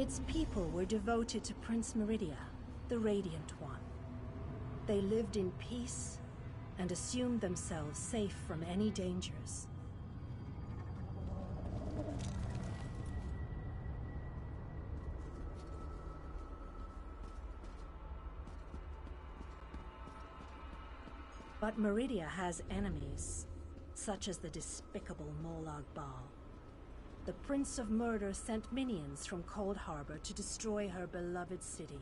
Its people were devoted to Prince Meridia, the Radiant One. They lived in peace and assumed themselves safe from any dangers. But Meridia has enemies, such as the despicable Molag Bal. The Prince of Murder sent minions from Cold Harbor to destroy her beloved city.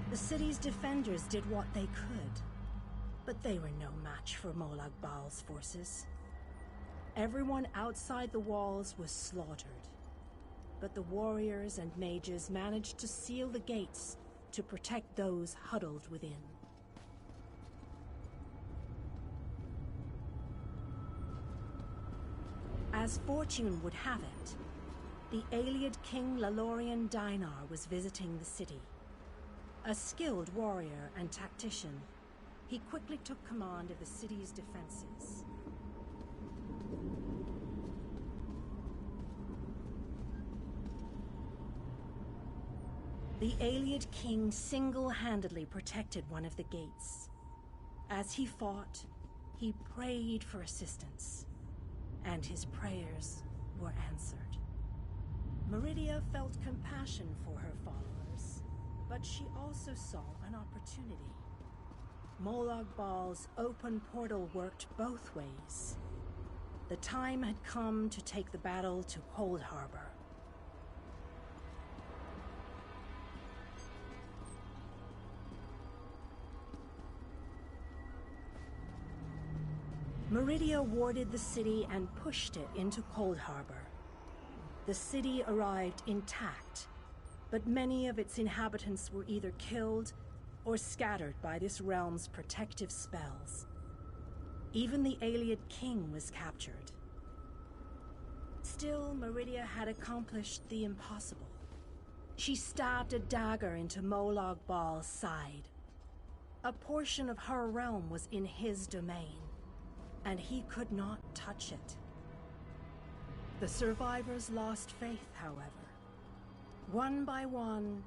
The city's defenders did what they could, but they were no match for Molag Bal's forces. Everyone outside the walls was slaughtered, but the warriors and mages managed to seal the gates to protect those huddled within. As fortune would have it, the Ayleid king Lalorian Dainar was visiting the city. A skilled warrior and tactician, he quickly took command of the city's defenses. The Ayleid king single-handedly protected one of the gates. As he fought, he prayed for assistance, and his prayers were answered. Meridia felt compassion for her followers, but she also saw an opportunity. Molag Bal's open portal worked both ways. The time had come to take the battle to Cold Harbor. Meridia warded the city and pushed it into Cold Harbor. The city arrived intact, but many of its inhabitants were either killed or scattered by this realm's protective spells. Even the Ayleid king was captured. Still, Meridia had accomplished the impossible. She stabbed a dagger into Molag Bal's side. A portion of her realm was in his domain, and he could not touch it. The survivors lost faith, however. One by one,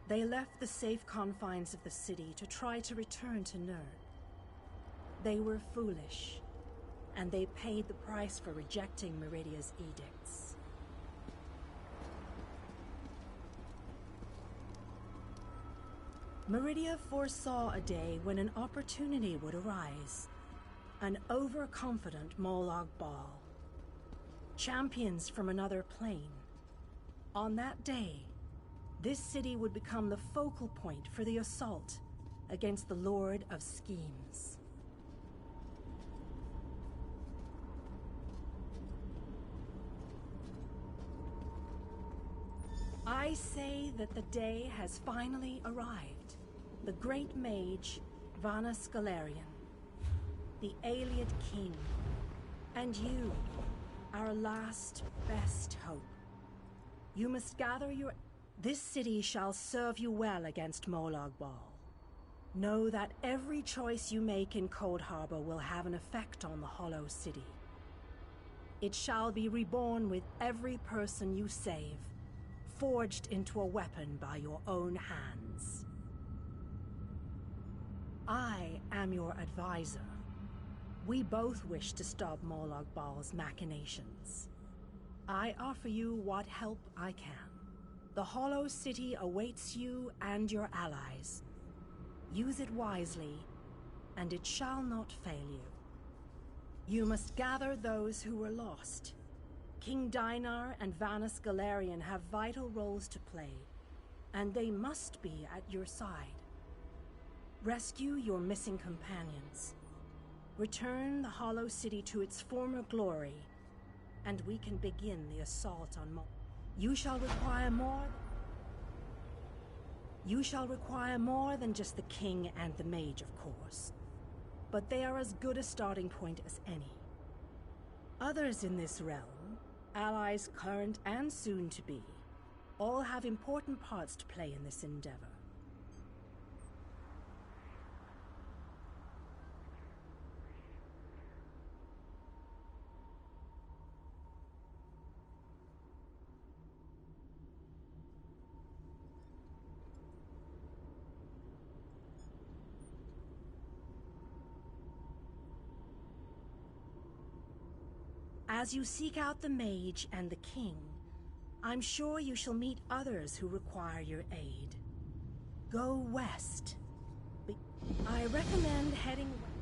they left the safe confines of the city to try to return to Nirn. They were foolish, and they paid the price for rejecting Meridia's edicts. Meridia foresaw a day when an opportunity would arise. An overconfident Molag Bal. Champions from another plane. On that day, this city would become the focal point for the assault against the Lord of Schemes. I say that the day has finally arrived. The great mage, Vanus Galarian, the Ayleid king, and you, our last best hope. You must gather your... This city shall serve you well against Molag Bal. Know that every choice you make in Cold Harbor will have an effect on the Hollow City. It shall be reborn with every person you save, forged into a weapon by your own hands. I am your advisor. We both wish to stop Molag Bal's machinations. I offer you what help I can. The Hollow City awaits you and your allies. Use it wisely, and it shall not fail you. You must gather those who were lost. King Dainar and Vanus Galarian have vital roles to play, and they must be at your side. Rescue your missing companions. Return the Hollow City to its former glory, and we can begin the assault on You shall require more than just the king and the mage, of course. But they are as good a starting point as any. Others in this realm, allies current and soon to be, All have important parts to play in this endeavor. As you seek out the mage and the king, I'm sure you shall meet others who require your aid. Go west. I recommend heading west.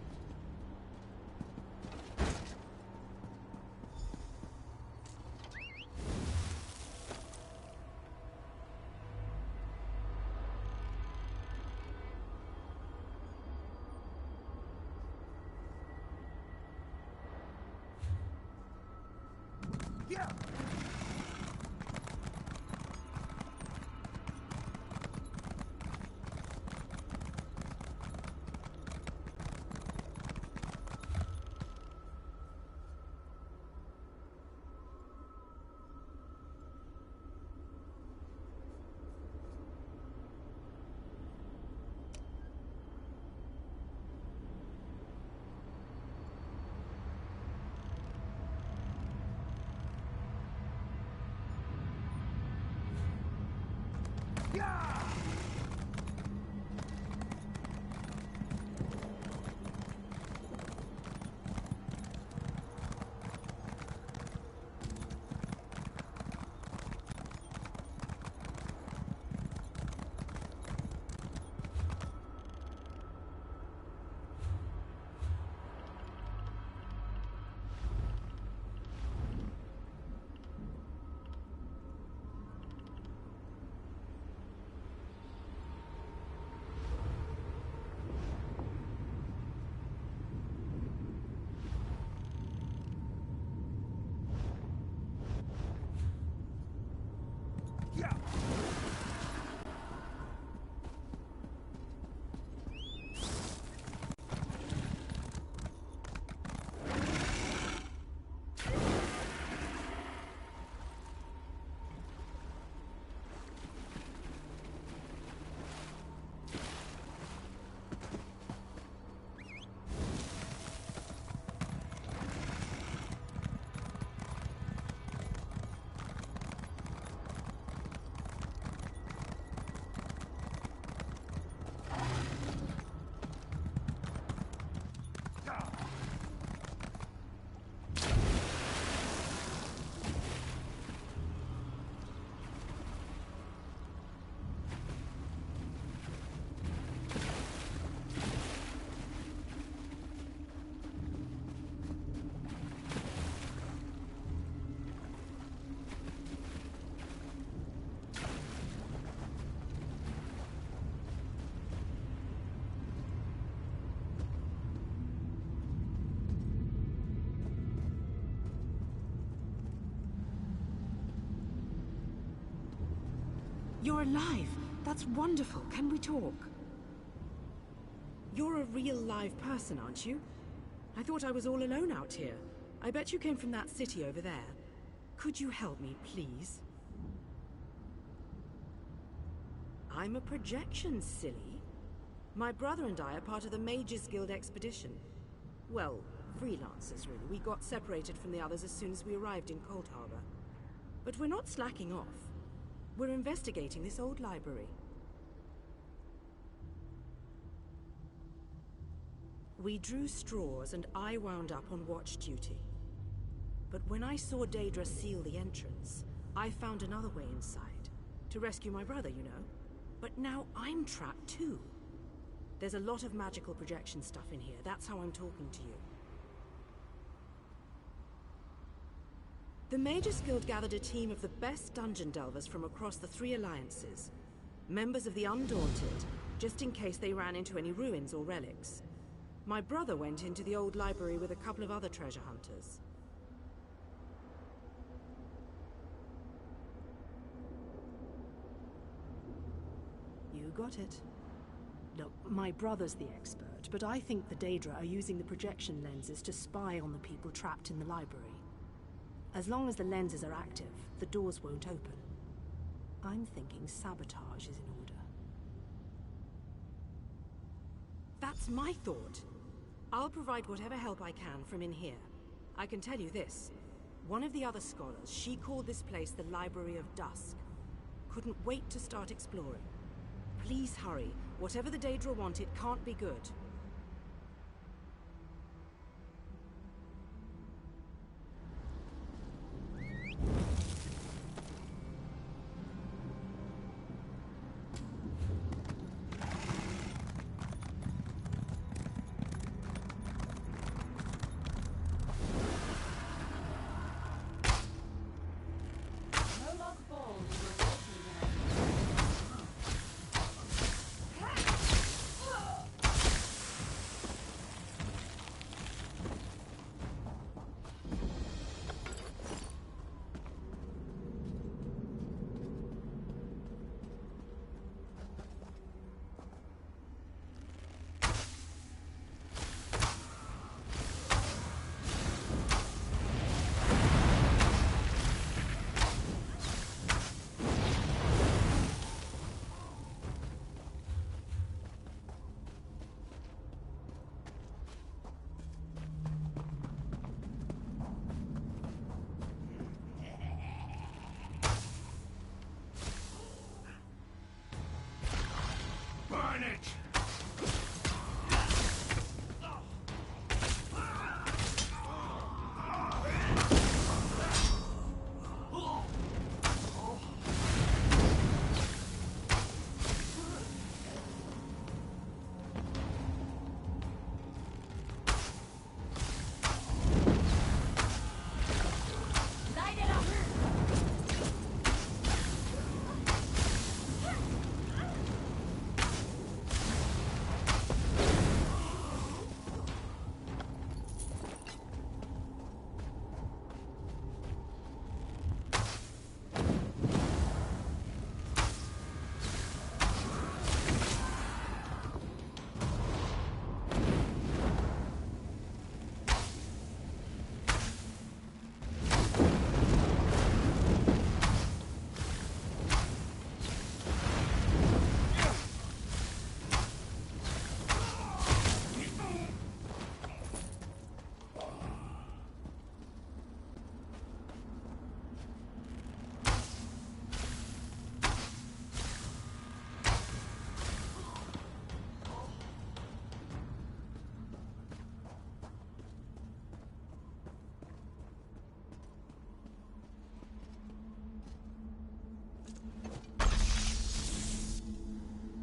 You're alive. That's wonderful. Can we talk? You're a real live person, aren't you? I thought I was all alone out here. I bet you came from that city over there. Could you help me, please? I'm a projection, silly. My brother and I are part of the Mages Guild expedition. Well, freelancers, really. We got separated from the others as soon as we arrived in Cold Harbor. But we're not slacking off. We're investigating this old library. We drew straws and I wound up on watch duty. But when I saw Daedra seal the entrance, I found another way inside. To rescue my brother, you know. But now I'm trapped too. There's a lot of magical projection stuff in here. That's how I'm talking to you. The Mages Guild gathered a team of the best dungeon delvers from across the 3 alliances. Members of the Undaunted, just in case they ran into any ruins or relics. My brother went into the old library with a couple of other treasure hunters. You got it. Look, my brother's the expert, but I think the Daedra are using the projection lenses to spy on the people trapped in the library. As long as the lenses are active, the doors won't open. I'm thinking sabotage is in order. That's my thought. I'll provide whatever help I can from in here. I can tell you this. One of the other scholars, she called this place the Library of Dusk. Couldn't wait to start exploring. Please hurry. Whatever the Daedra want, it can't be good.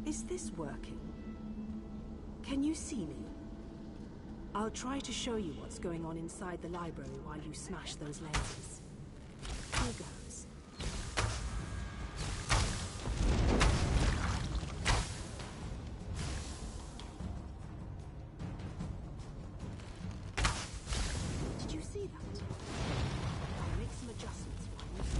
Is this working? Can you see me? I'll try to show you what's going on inside the library while you smash those lenses. Here goes. Did you see that? I'll make some adjustments while you see.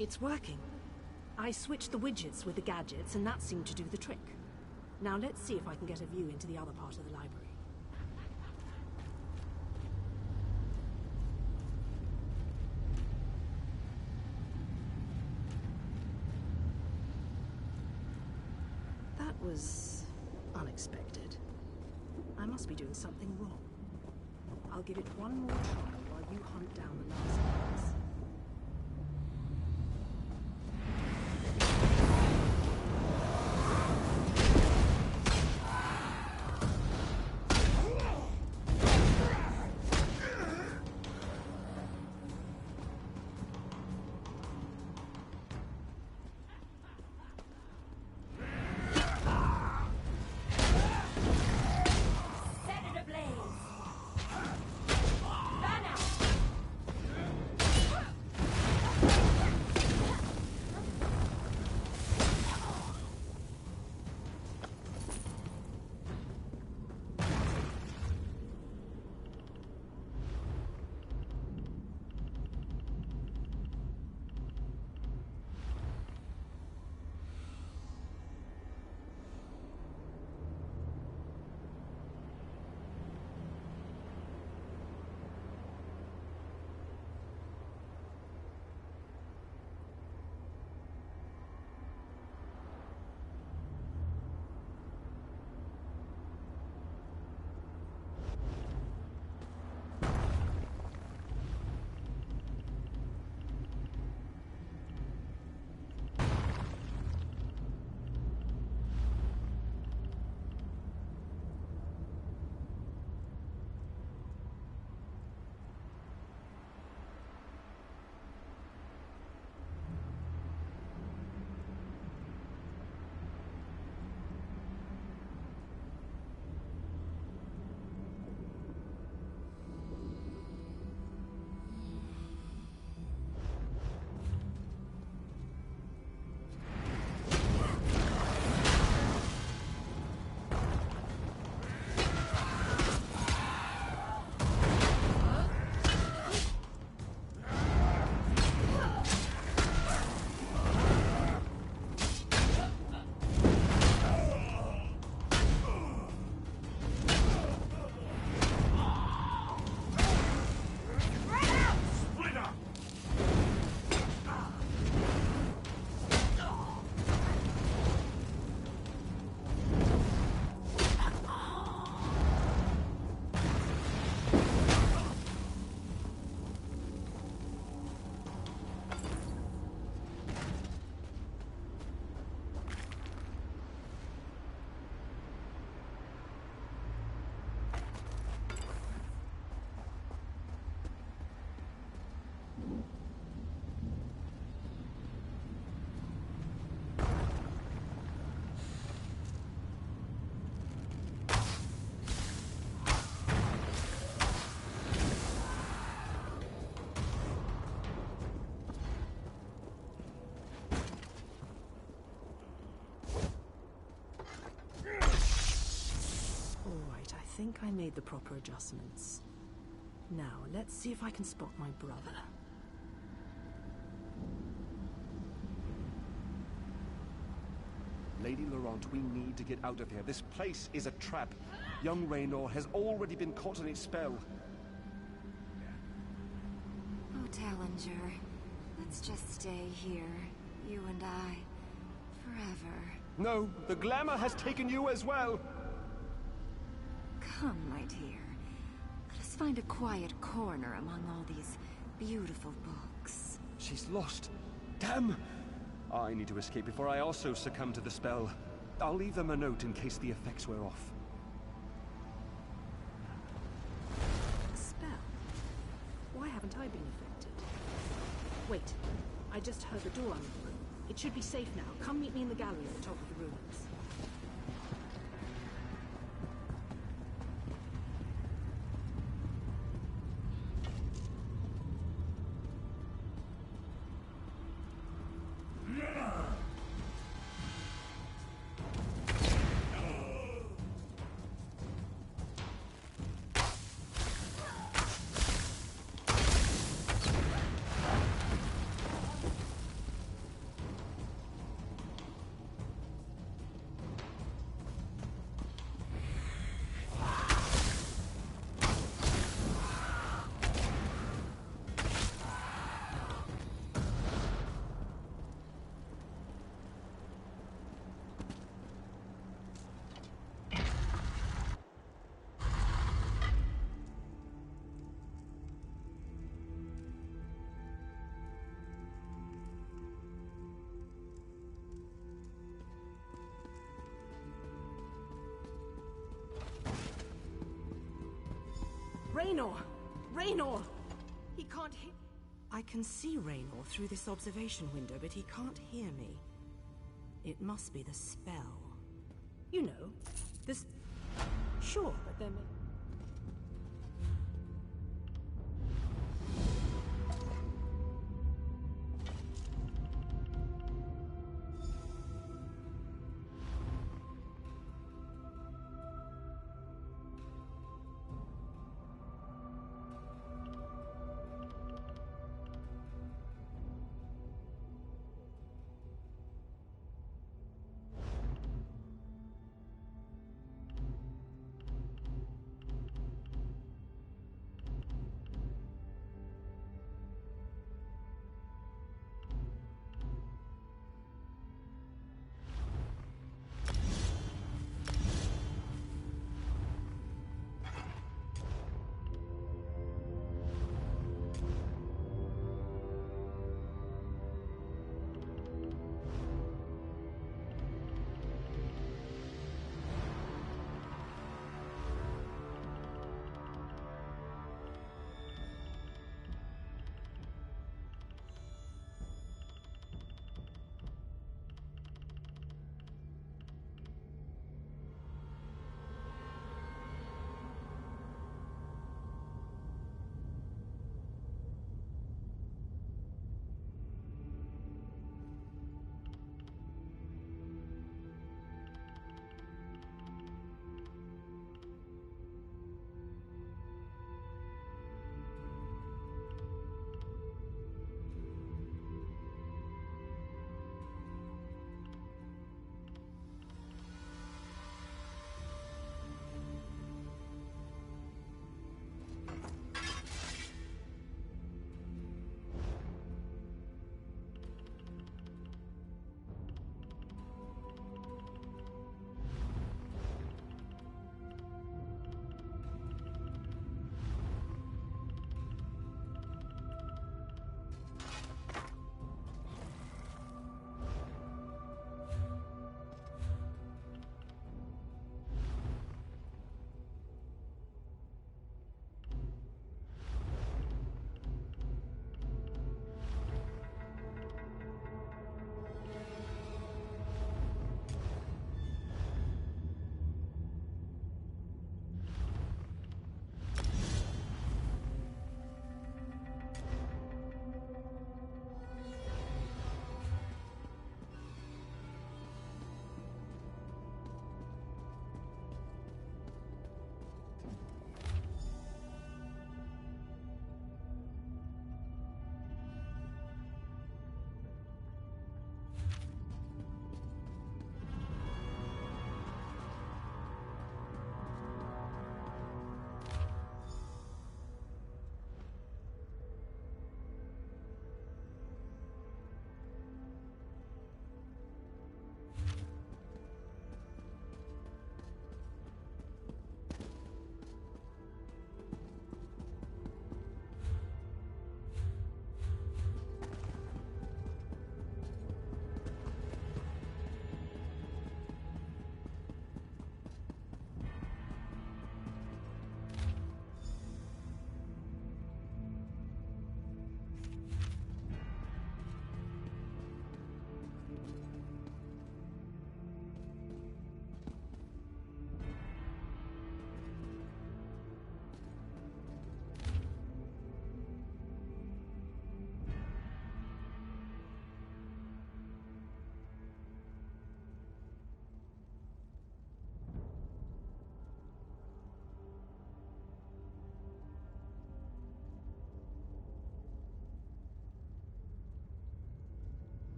It's working. I switched the widgets with the gadgets, and that seemed to do the trick. Now let's see if I can get a view into the other part of the library. That was unexpected. I must be doing something wrong. I'll give it one more try while you hunt down the last ones. I think I made the proper adjustments. Now, let's see if I can spot my brother. Lady Laurent, we need to get out of here. This place is a trap. Young Raynor has already been caught in its spell. Oh, Tallinger, let's just stay here, you and I, forever. No, the glamour has taken you as well. Come, my dear. Let us find a quiet corner among all these beautiful books. She's lost. Damn! I need to escape before I also succumb to the spell. I'll leave them a note in case the effects wear off. A spell? Why haven't I been affected? Wait, I just heard the door on the room. It should be safe now. Come meet me in the gallery at the top of the ruins. Raynor! Raynor! He can't hear... I can see Raynor through this observation window, but he can't hear me. It must be the spell. You know, this... Sure, but there may...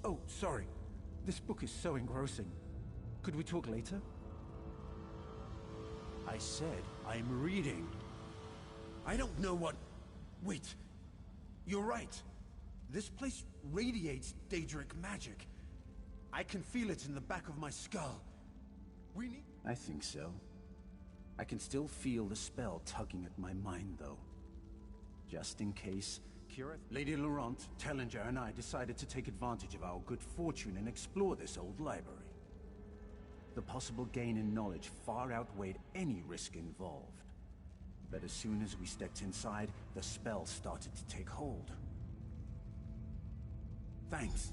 Oh, sorry. This book is so engrossing. Could we talk later? I said I'm reading. I don't know what... Wait. You're right. This place radiates Daedric magic. I can feel it in the back of my skull. We need... I think so. I can still feel the spell tugging at my mind, though. Just in case, Lady Laurent, Tellinger, and I decided to take advantage of our good fortune and explore this old library. The possible gain in knowledge far outweighed any risk involved. But as soon as we stepped inside, the spell started to take hold. Thanks.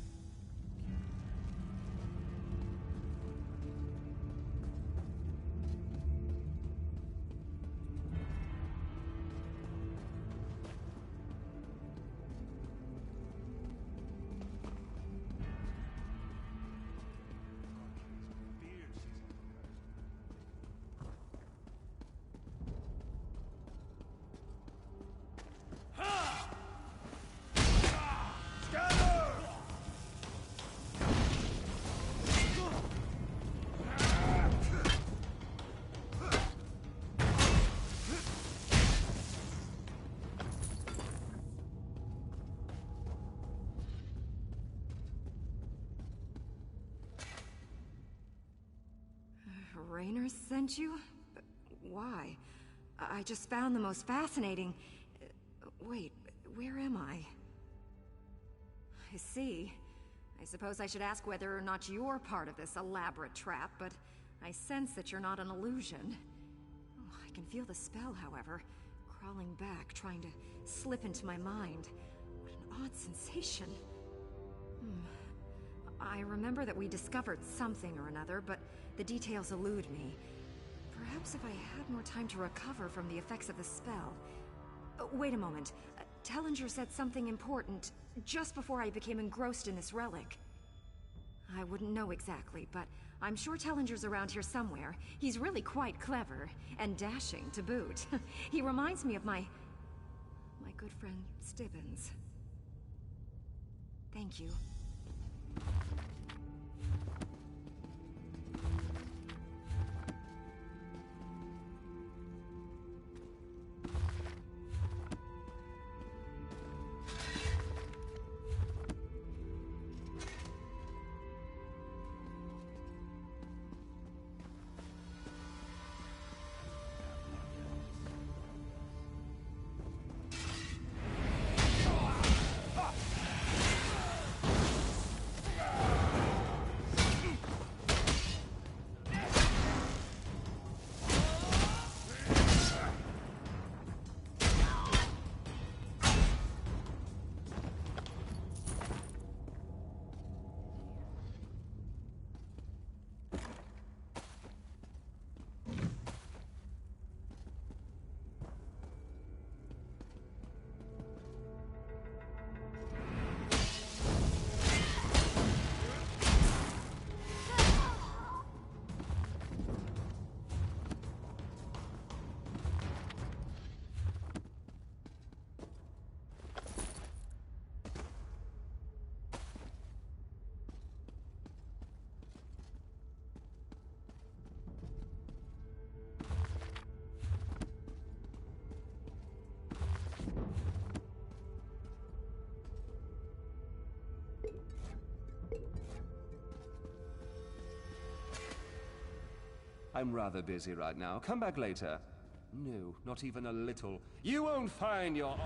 Raynor sent you? Why? I just found the most fascinating... Wait, where am I? I see. I suppose I should ask whether or not you're part of this elaborate trap, but I sense that you're not an illusion. Oh, I can feel the spell, however, crawling back, trying to slip into my mind. What an odd sensation. I remember that we discovered something or another, but the details elude me. Perhaps if I had more time to recover from the effects of the spell... wait a moment. Tellinger said something important just before I became engrossed in this relic. I wouldn't know exactly, but I'm sure Tellinger's around here somewhere. He's really quite clever, and dashing to boot. He reminds me of my good friend Stibbins. Thank you. I'm rather busy right now. Come back later. No, not even a little. You won't find your...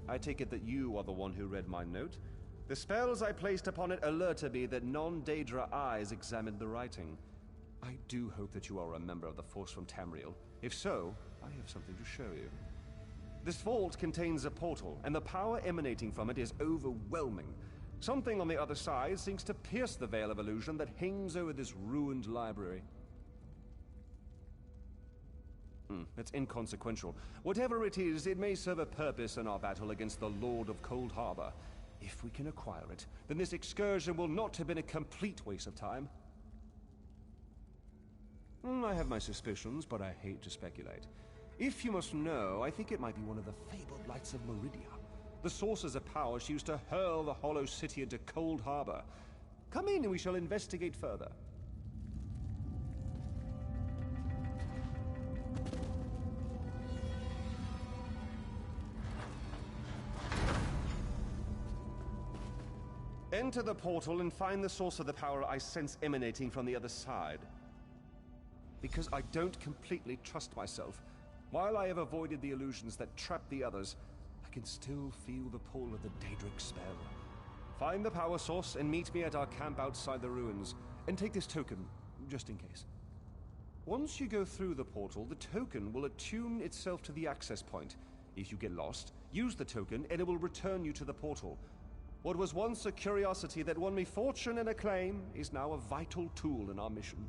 I take it that you are the one who read my note. The spells I placed upon it alerted me that non-Daedra eyes examined the writing. I do hope that you are a member of the Force from Tamriel. If so, I have something to show you. This vault contains a portal, and the power emanating from it is overwhelming. Something on the other side seems to pierce the veil of illusion that hangs over this ruined library. It's inconsequential. Whatever it is, it may serve a purpose in our battle against the Lord of Cold Harbor. If we can acquire it, then this excursion will not have been a complete waste of time. I have my suspicions, but I hate to speculate. If you must know, I think it might be one of the fabled lights of Meridia. The sources of power she used to hurl the Hollow City into Cold Harbor. Come in and we shall investigate further. Enter the portal and find the source of the power I sense emanating from the other side. Because I don't completely trust myself. While I have avoided the illusions that trap the others, I can still feel the pull of the Daedric spell. Find the power source and meet me at our camp outside the ruins. And take this token, just in case. Once you go through the portal, the token will attune itself to the access point. If you get lost, use the token and it will return you to the portal. What was once a curiosity that won me fortune and acclaim is now a vital tool in our mission.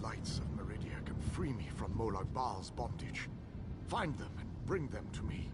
Lights of Meridia can free me from Molag Bal's bondage. Find them and bring them to me.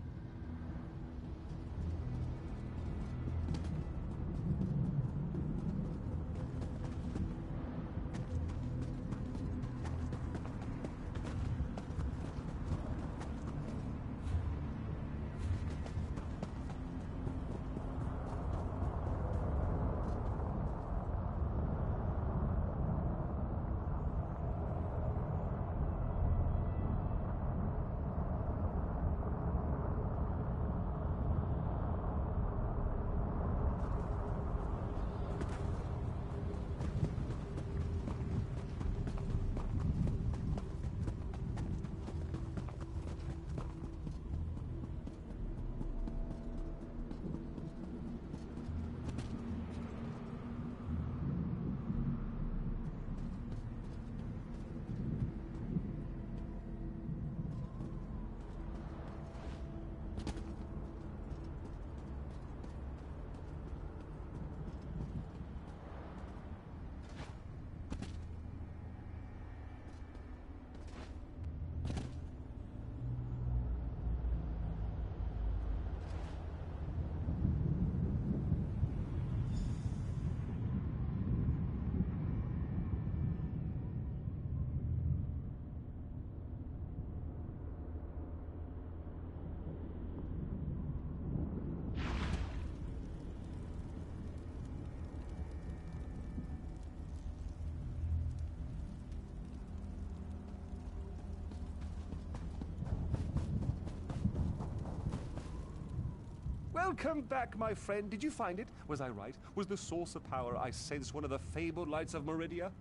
Welcome back, my friend. Did you find it? Was I right? Was the source of power I sensed one of the fabled lights of Meridia?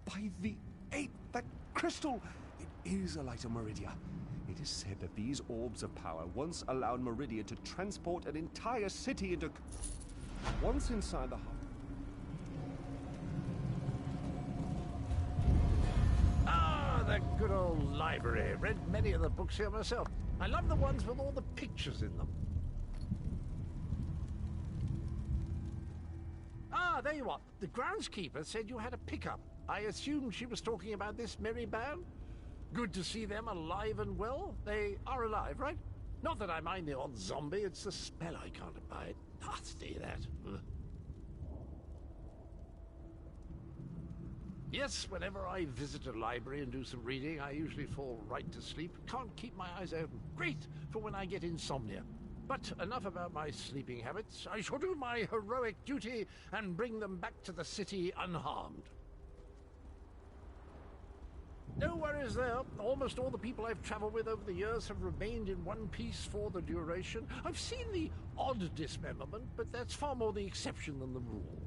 By the eight, that crystal! It is a light of Meridia. It is said that these orbs of power once allowed Meridia to transport an entire city into... Once inside the heart... good old library. Read many of the books here myself. I love the ones with all the pictures in them. Ah, there you are. The groundskeeper said you had a pickup. I assumed she was talking about this merry band. Good to see them alive and well. They are alive, right? Not that I mind the odd zombie, it's the smell I can't abide. Nasty, that. Ugh. Yes, whenever I visit a library and do some reading, I usually fall right to sleep. Can't keep my eyes open. Great for when I get insomnia. But enough about my sleeping habits. I shall do my heroic duty and bring them back to the city unharmed. No worries there. Almost all the people I've traveled with over the years have remained in one piece for the duration. I've seen the odd dismemberment, but that's far more the exception than the rule.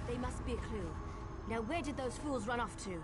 They must be a clue. Now where did those fools run off to?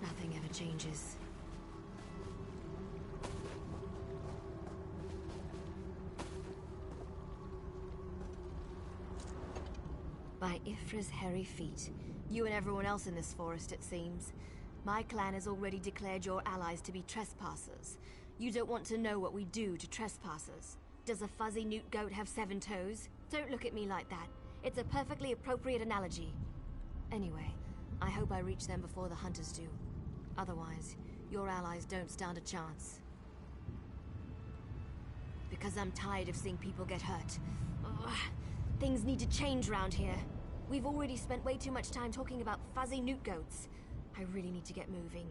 Nothing ever changes. By Ifra's hairy feet. You and everyone else in this forest, it seems. My clan has already declared your allies to be trespassers. You don't want to know what we do to trespassers. Does a fuzzy newt goat have 7 toes? Don't look at me like that. It's a perfectly appropriate analogy. Anyway, I hope I reach them before the hunters do. Otherwise, your allies don't stand a chance. Because I'm tired of seeing people get hurt. Ugh. Things need to change round here. We've already spent way too much time talking about fuzzy newt goats. I really need to get moving.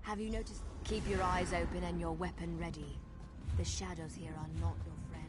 Have you noticed? Keep your eyes open and your weapon ready. The shadows here are not your friend.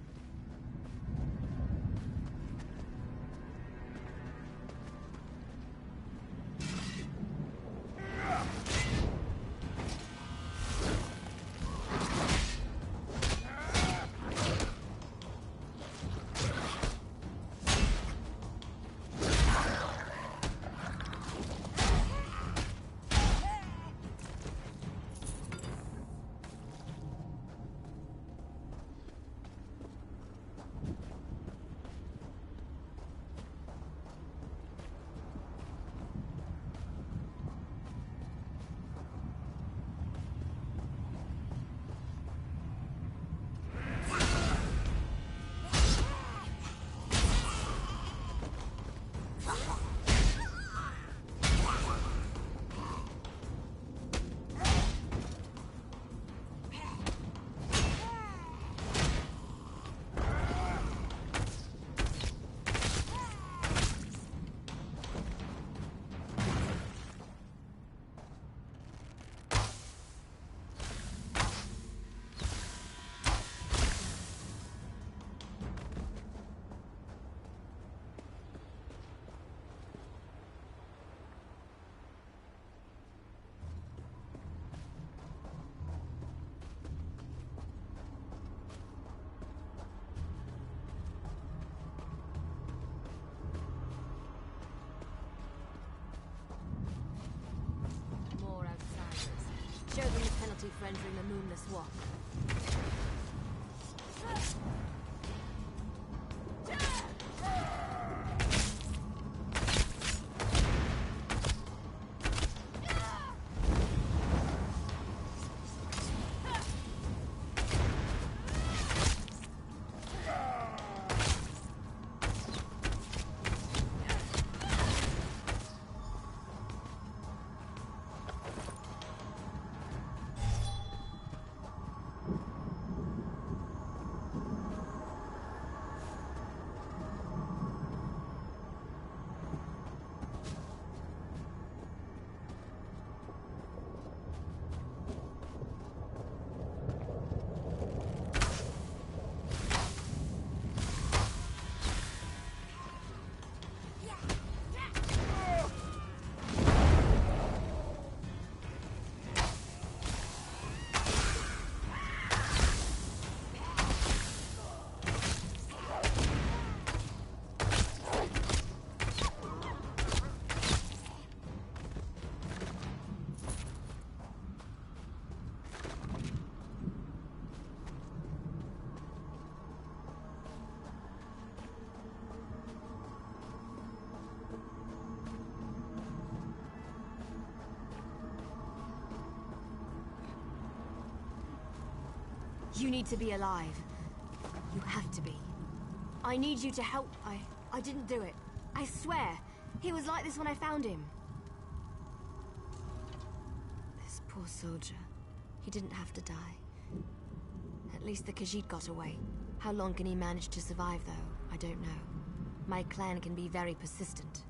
Show them the penalty for entering the Moonless Walk. You need to be alive. You have to be. I need you to help. I didn't do it. I swear. He was like this when I found him. This poor soldier. He didn't have to die. At least the Khajiit got away. How long can he manage to survive, though? I don't know. My clan can be very persistent.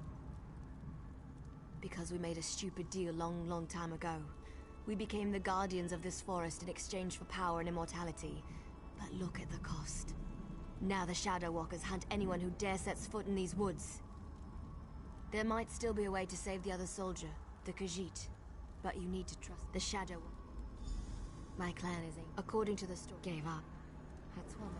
Because we made a stupid deal long time ago. We became the guardians of this forest in exchange for power and immortality. But look at the cost. Now the Shadow Walkers hunt anyone who dare sets foot in these woods. There might still be a way to save the other soldier, the Khajiit. But you need to trust the Shadow. My clan is, according to the story, gave up. That's one.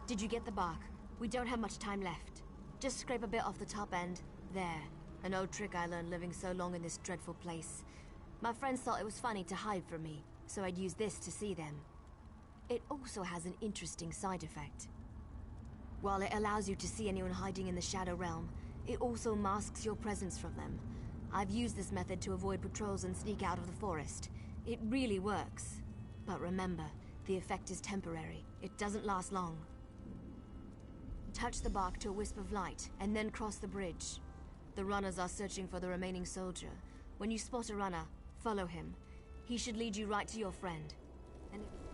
Did you get the bark? We don't have much time left. Just scrape a bit off the top end. There. An old trick I learned living so long in this dreadful place. My friends thought it was funny to hide from me, so I'd use this to see them. It also has an interesting side effect. While it allows you to see anyone hiding in the Shadow Realm, it also masks your presence from them. I've used this method to avoid patrols and sneak out of the forest. It really works. But remember, the effect is temporary. It doesn't last long. Touch the bark to a wisp of light, and then cross the bridge. The runners are searching for the remaining soldier. When you spot a runner, follow him. He should lead you right to your friend. And if...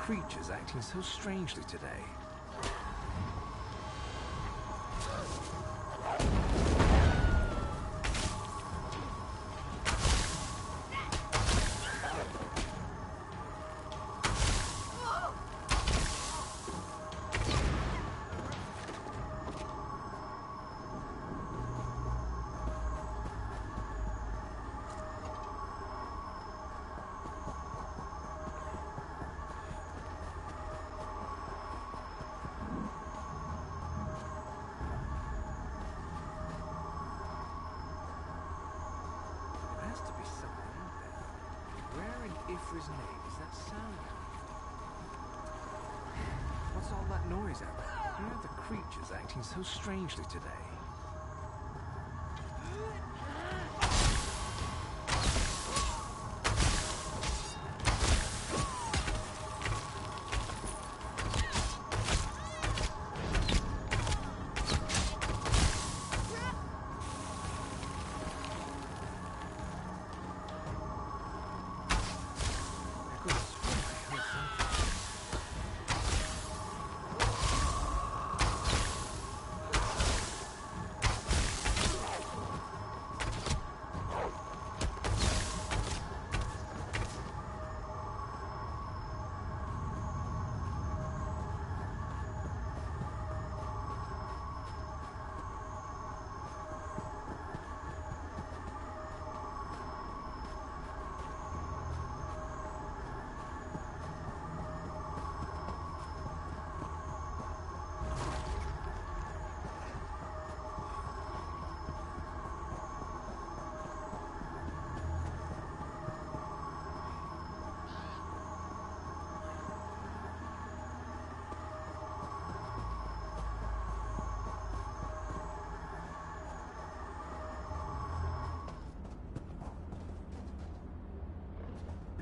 creatures acting so strangely today? Ifra's name is that sound coming from? What's all that noise out there? Why are the creatures acting so strangely today?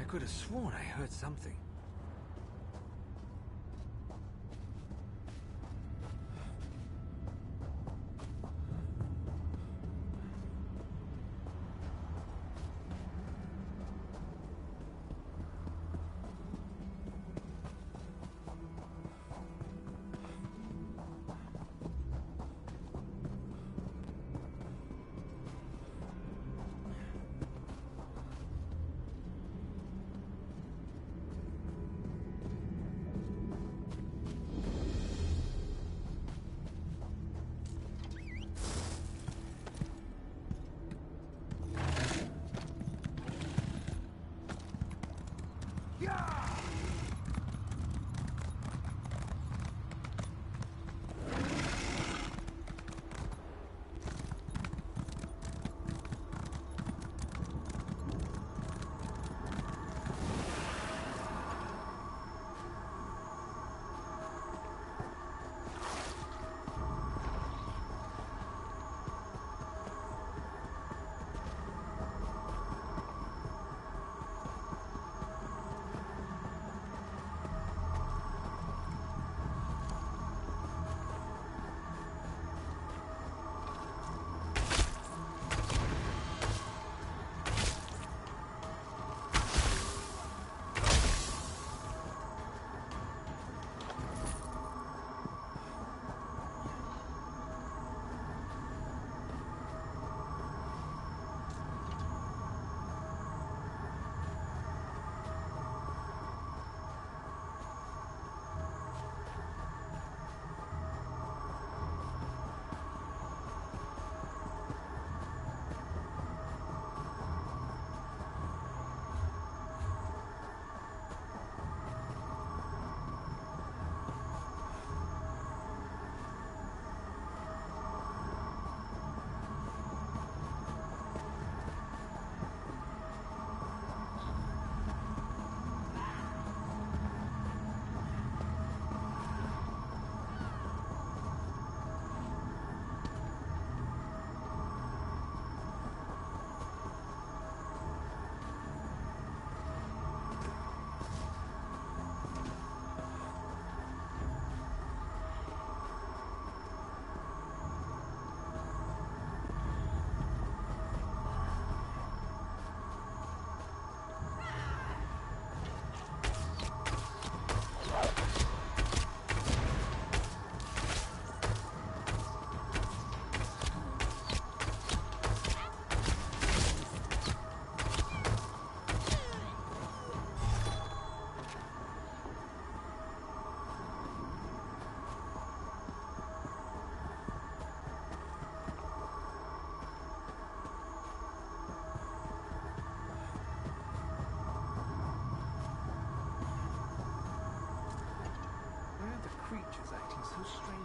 I could have sworn I heard something.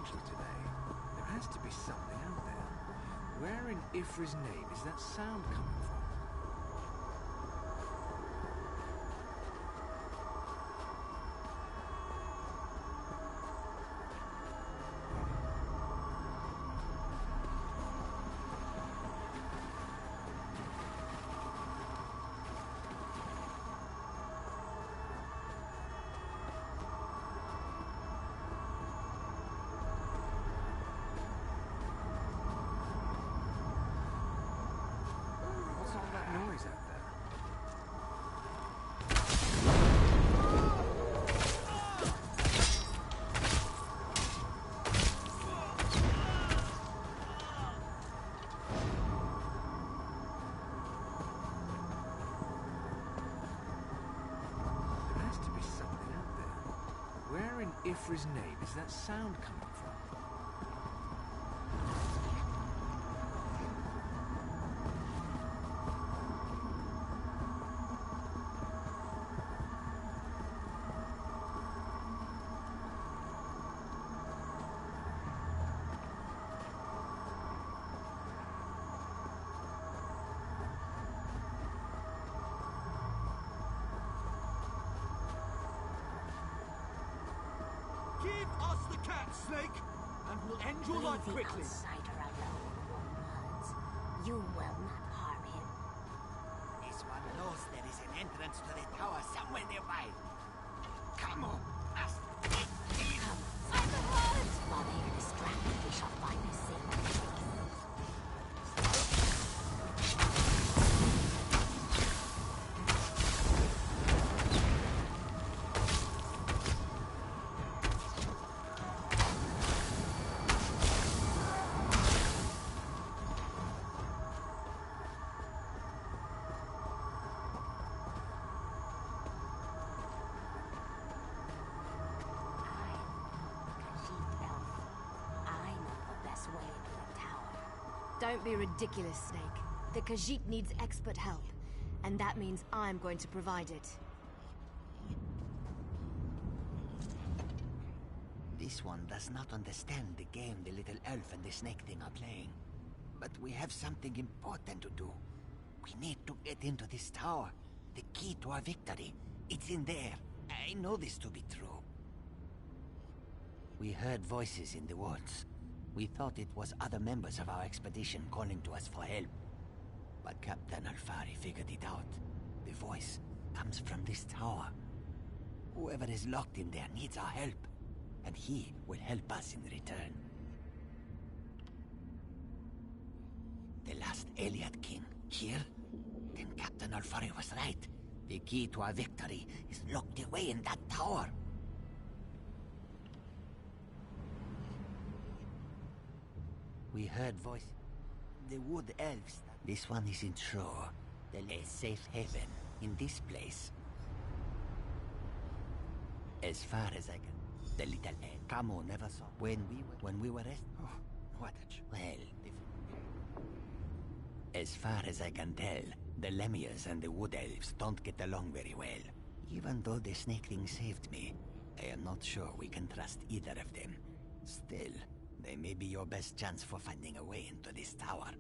strangely today. There has to be something out there. Where in Ifra's name is that sound coming from? What's all that noise out there? There has to be something out there. Where in Ifra's name is that sound coming from? Give us the cat, Snake, and we'll end your life Leave the quickly. outsider alone, Wormwoods. You will not harm him. This one knows there is an entrance to the tower somewhere nearby. Come on, must take him. While they are distracted, we shall find a safe place. I know the best way into the tower. Don't be ridiculous, Snake. The Khajiit needs expert help, and that means I'm going to provide it. This one does not understand the game the little elf and the snake thing are playing. But we have something important to do. We need to get into this tower. The key to our victory. It's in there. I know this to be true. We heard voices in the woods. We thought it was other members of our expedition calling to us for help. But Captain Alfari figured it out. The voice comes from this tower. Whoever is locked in there needs our help. And he will help us in return. The last Eliad king, here? Then Captain Alfari was right. The key to our victory is locked away in that tower. We heard voice. The wood elves. This one isn't sure. A safe haven in this place. As far as I can. The little elf. Camo never saw. When we were oh, what a well. As far as I can tell, the Lemmirs and the wood elves don't get along very well. Even though the snake thing saved me, I am not sure we can trust either of them. Still, they may be your best chance for finding a way into this tower.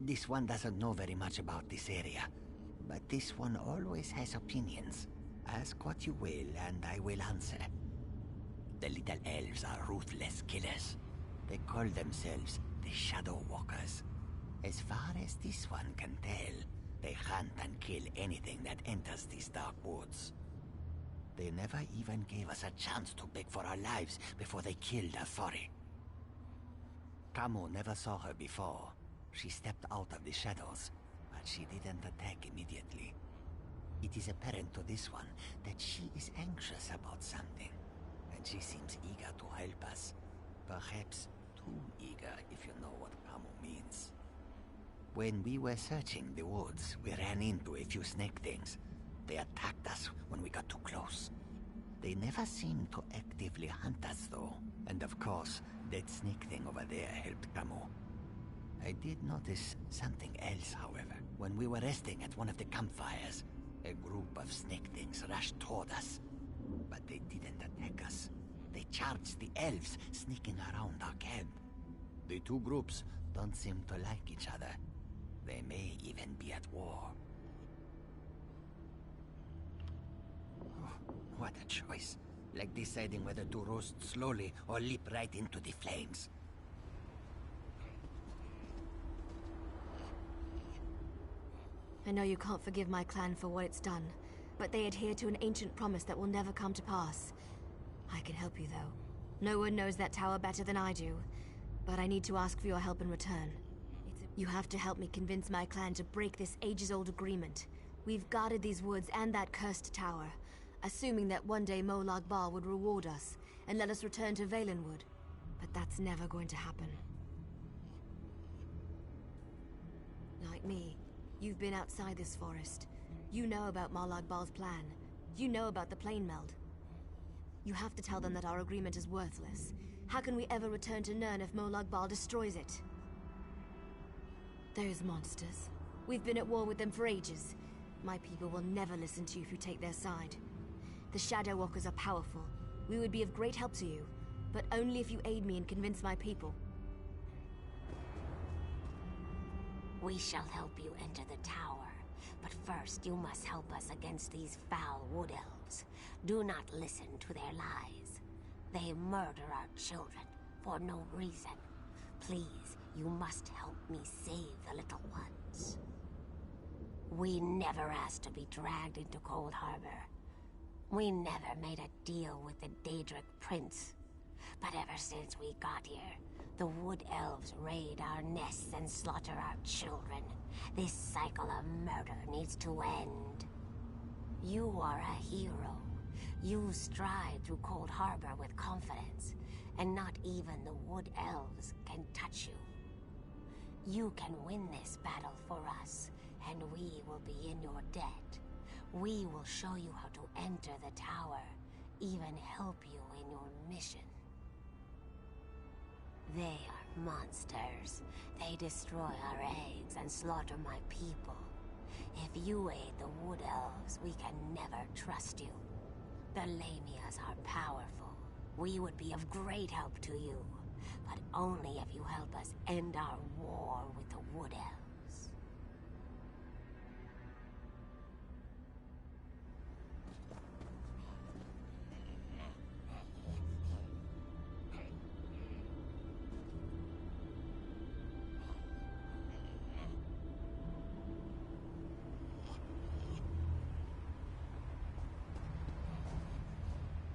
This one doesn't know very much about this area, but this one always has opinions. Ask what you will, and I will answer. The little elves are ruthless killers. They call themselves the Shadow Walkers. As far as this one can tell, they hunt and kill anything that enters these dark woods. They never even gave us a chance to beg for our lives before they killed Alfari. Camo never saw her before. She stepped out of the shadows, but she didn't attack immediately. It is apparent to this one that she is anxious about something, and she seems eager to help us. Perhaps too eager, if you know what Camo means. When we were searching the woods, we ran into a few snake things. They attacked us when we got too close. They never seemed to actively hunt us, though. And of course, that snake thing over there helped Camo. I did notice something else, however. When we were resting at one of the campfires, a group of snake things rushed toward us. But they didn't attack us. They charged the elves sneaking around our camp. The two groups don't seem to like each other. They may even be at war. Oh, what a choice. Like deciding whether to roast slowly or leap right into the flames. I know you can't forgive my clan for what it's done, but they adhere to an ancient promise that will never come to pass. I can help you, though. No one knows that tower better than I do, but I need to ask for your help in return. You have to help me convince my clan to break this ages-old agreement. We've guarded these woods and that cursed tower, assuming that one day Molag Bal would reward us and let us return to Valenwood. But that's never going to happen. Like me, you've been outside this forest. You know about Molag Bal's plan. You know about the plane meld. You have to tell them that our agreement is worthless. How can we ever return to Nirn if Molag Bal destroys it? Those monsters. We've been at war with them for ages. My people will never listen to you if you take their side. The Shadow Walkers are powerful. We would be of great help to you, but only if you aid me and convince my people. We shall help you enter the tower, but first you must help us against these foul wood elves. Do not listen to their lies. They murder our children for no reason. Please, you must help me save the little ones. We never asked to be dragged into Cold Harbor. We never made a deal with the Daedric Prince. But ever since we got here, the Wood Elves raid our nests and slaughter our children. This cycle of murder needs to end. You are a hero. You stride through Cold Harbor with confidence, and not even the Wood Elves can touch you. You can win this battle for us, and we will be in your debt. We will show you how to enter the tower, even help you in your mission. They are monsters. They destroy our eggs and slaughter my people. If you aid the Wood Elves, we can never trust you. The Lamias are powerful. We would be of great help to you, but only if you help us end our war with the Wood Elves.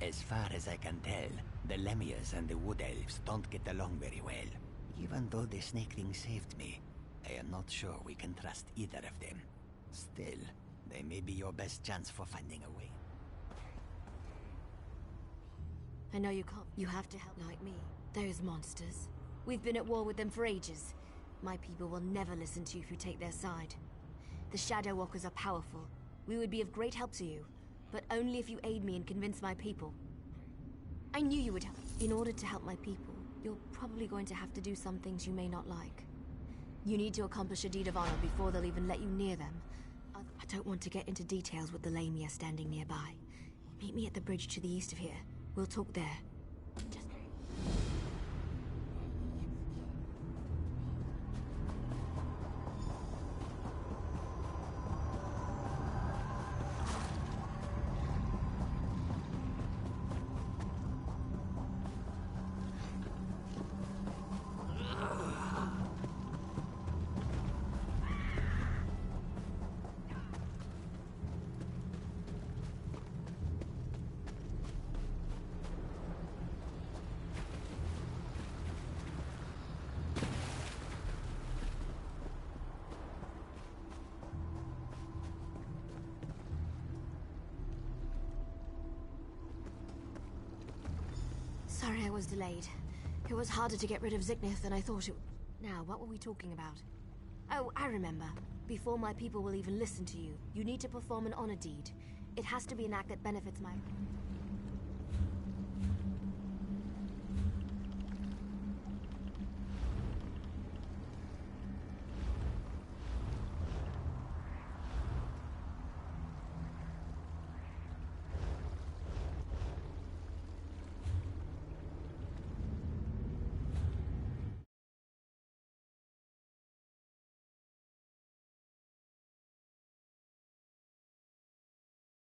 As far as I can tell, the Lamias and the Wood Elves don't get along very well. Even though the snake thing saved me, I am not sure we can trust either of them. Still, they may be your best chance for finding a way. I know you can't. You have to help like me. Those monsters. We've been at war with them for ages. My people will never listen to you if you take their side. The Shadow Walkers are powerful. We would be of great help to you, but only if you aid me and convince my people. I knew you would help. In order to help my people, you're probably going to have to do some things you may not like. You need to accomplish a deed of honor before they'll even let you near them. I don't want to get into details with the Lamia standing nearby. Meet me at the bridge to the east of here. We'll talk there. Just... Sorry I was delayed. It was harder to get rid of Zignith than I thought it would. Now, what were we talking about? Oh, I remember. Before my people will even listen to you, you need to perform an honor deed. It has to be an act that benefits my...